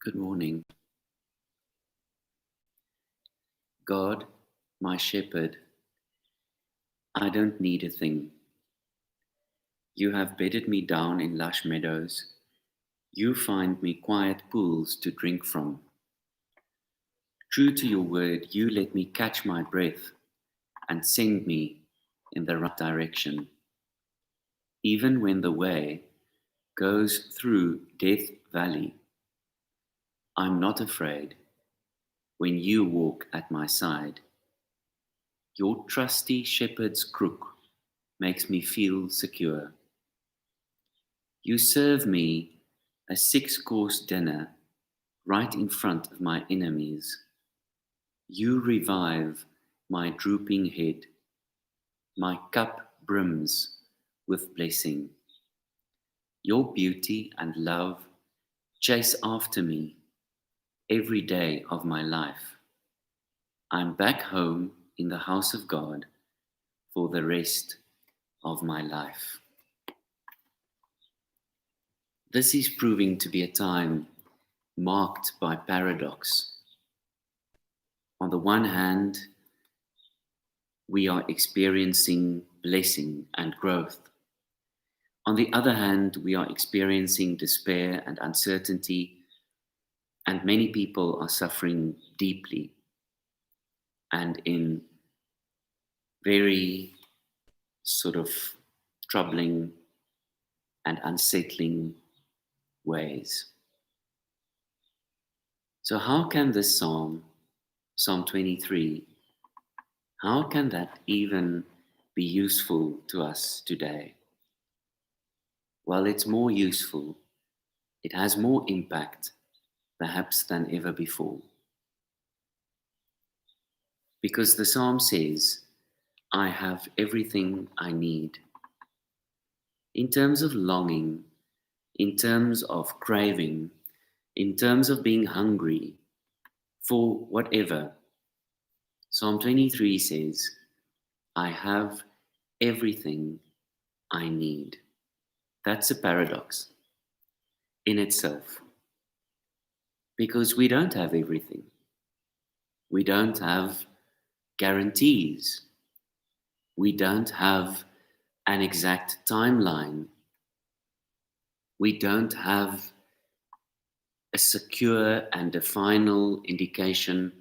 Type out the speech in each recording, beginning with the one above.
Good morning. God, my shepherd, I don't need a thing. You have bedded me down in lush meadows. You find me quiet pools to drink from. True to your word, you let me catch my breath and send me in the right direction. Even when the way goes through Death Valley, I'm not afraid when you walk at my side. Your trusty shepherd's crook makes me feel secure. You serve me a 6-course dinner right in front of my enemies. You revive my drooping head. My cup brims with blessing. Your beauty and love chase after me every day of my life. I'm back home in the house of God for the rest of my life. This is proving to be a time marked by paradox. On the one hand, we are experiencing blessing and growth. On the other hand, we are experiencing despair and uncertainty, and many people are suffering deeply and in very sort of troubling and unsettling ways. So how can this Psalm 23, how can that even be useful to us today? Well, it's more useful. It has more impact, perhaps, than ever before. Because the Psalm says, I have everything I need. In terms of longing, in terms of craving, in terms of being hungry for whatever, Psalm 23 says, I have everything I need. That's a paradox in itself. Because we don't have everything. We don't have guarantees. We don't have an exact timeline. We don't have a secure and a final indication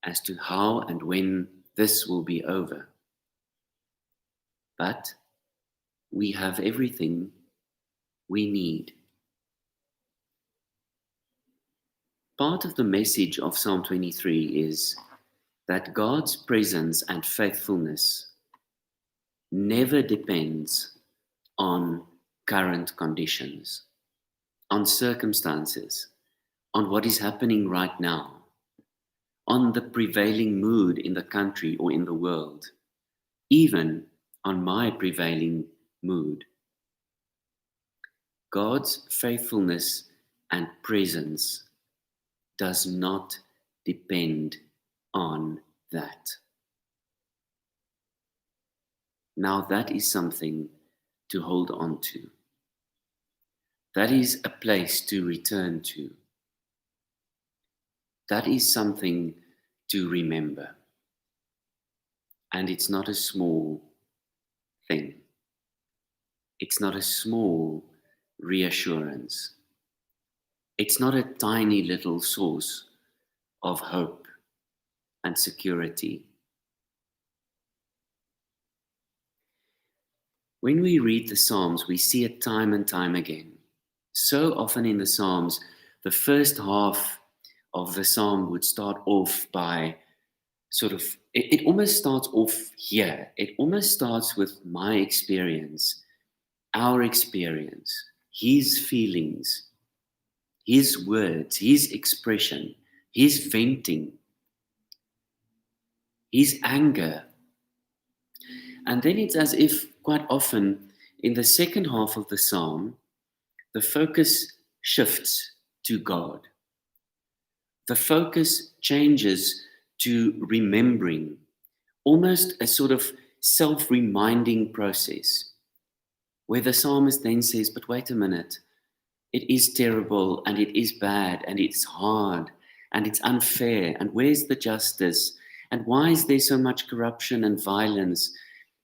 as to how and when this will be over. But we have everything we need. Part of the message of Psalm 23 is that God's presence and faithfulness never depends on current conditions, on circumstances, on what is happening right now, on the prevailing mood in the country or in the world, even on my prevailing mood. God's faithfulness and presence does not depend on that. Now that is something to hold on to. That is a place to return to. That is something to remember. And it's not a small thing. It's not a small reassurance. It's not a tiny little source of hope and security. When we read the Psalms, we see it time and time again. So often in the Psalms, the first half of the Psalm would start off by it almost starts off here. It almost starts with my experience, our experience, his feelings, his words, his expression, his venting, his anger. And then it's as if quite often in the second half of the Psalm, the focus shifts to God. The focus changes to remembering, almost a sort of self-reminding process, where the psalmist then says, but wait a minute, It is terrible and it is bad and it's hard and it's unfair. And where's the justice? And why is there so much corruption and violence?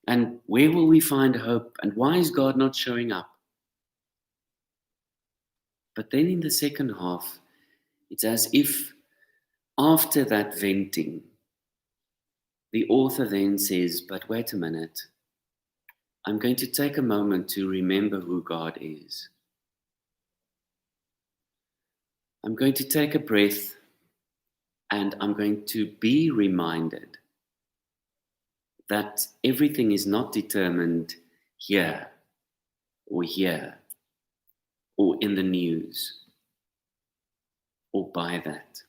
And where will we find hope? And why is God not showing up? But then in the second half, it's as if after that venting, the author then says, but wait a minute, I'm going to take a moment to remember who God is. I'm going to take a breath and I'm going to be reminded that everything is not determined here or here or in the news or by that.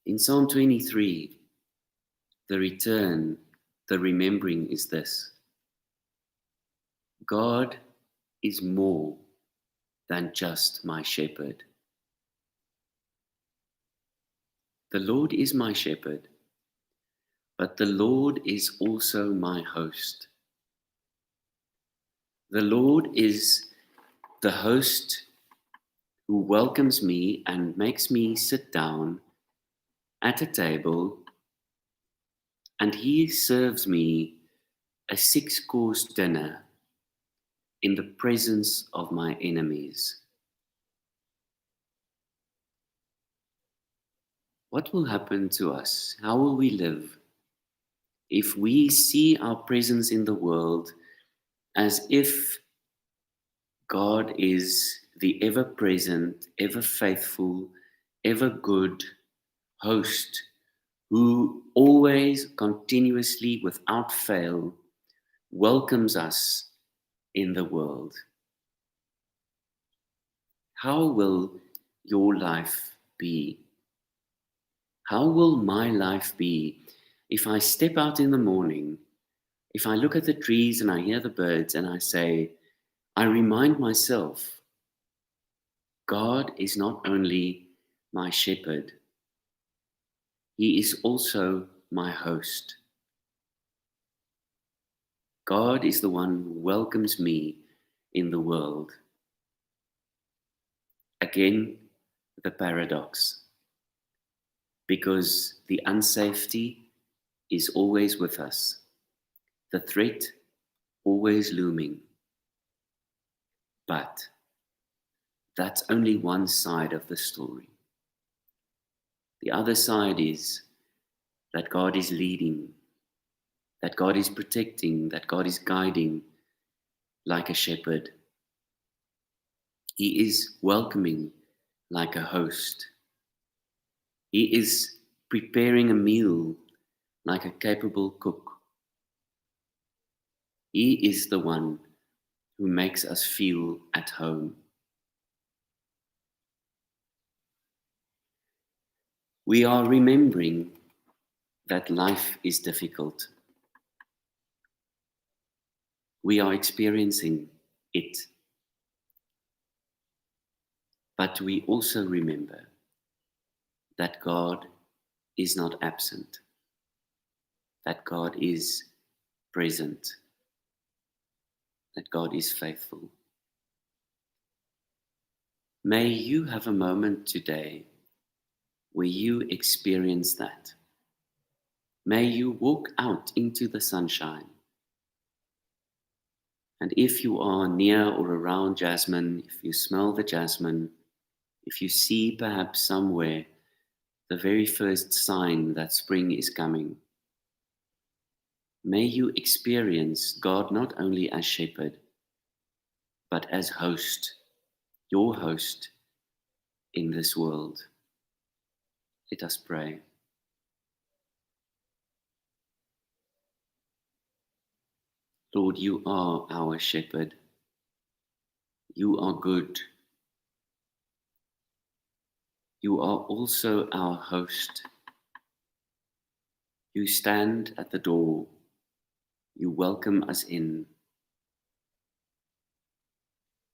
In Psalm 23, the return, the remembering is this: God is more than just my shepherd. The Lord is my shepherd, but the Lord is also my host. The Lord is the host who welcomes me and makes me sit down at a table, and he serves me a 6-course dinner in the presence of my enemies. What will happen to us? How will we live if we see our presence in the world as if God is the ever present, ever faithful, ever good host who always, continuously, without fail, welcomes us in the world? How will your life be? How will my life be if I step out in the morning, if I look at the trees and I hear the birds and I say, I remind myself, God is not only my shepherd, he is also my host. God is the one who welcomes me in the world. Again, the paradox. Because the unsafety is always with us, the threat always looming. But that's only one side of the story. The other side is that God is leading, that God is protecting, that God is guiding like a shepherd. He is welcoming like a host. He is preparing a meal like a capable cook. He is the one who makes us feel at home. We are remembering that life is difficult. We are experiencing it. But we also remember that God is not absent, that God is present, that God is faithful. May you have a moment today where you experience that. May you walk out into the sunshine. And if you are near or around jasmine, if you smell the jasmine, if you see perhaps somewhere the very first sign that spring is coming, may you experience God not only as shepherd, but as host, your host in this world. Let us pray. Lord, you are our shepherd. You are good. You are also our host. You stand at the door. You welcome us in.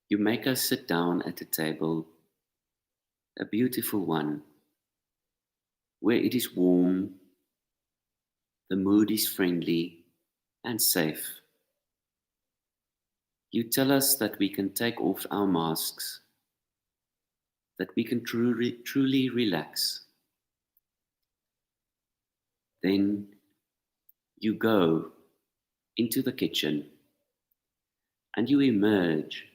You make us sit down at a table, a beautiful one, where it is warm, the mood is friendly and safe. You tell us that we can take off our masks, that we can truly relax. Then you go into the kitchen and you emerge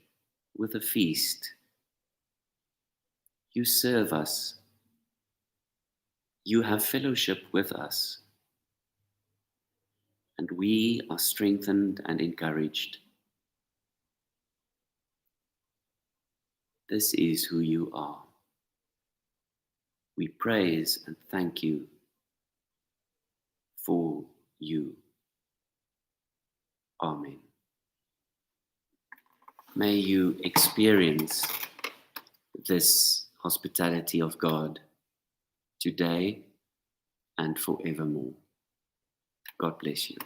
with a feast. You serve us. You have fellowship with us. And we are strengthened and encouraged. This is who you are. We praise and thank you for you. Amen. May you experience this hospitality of God today and forevermore. God bless you.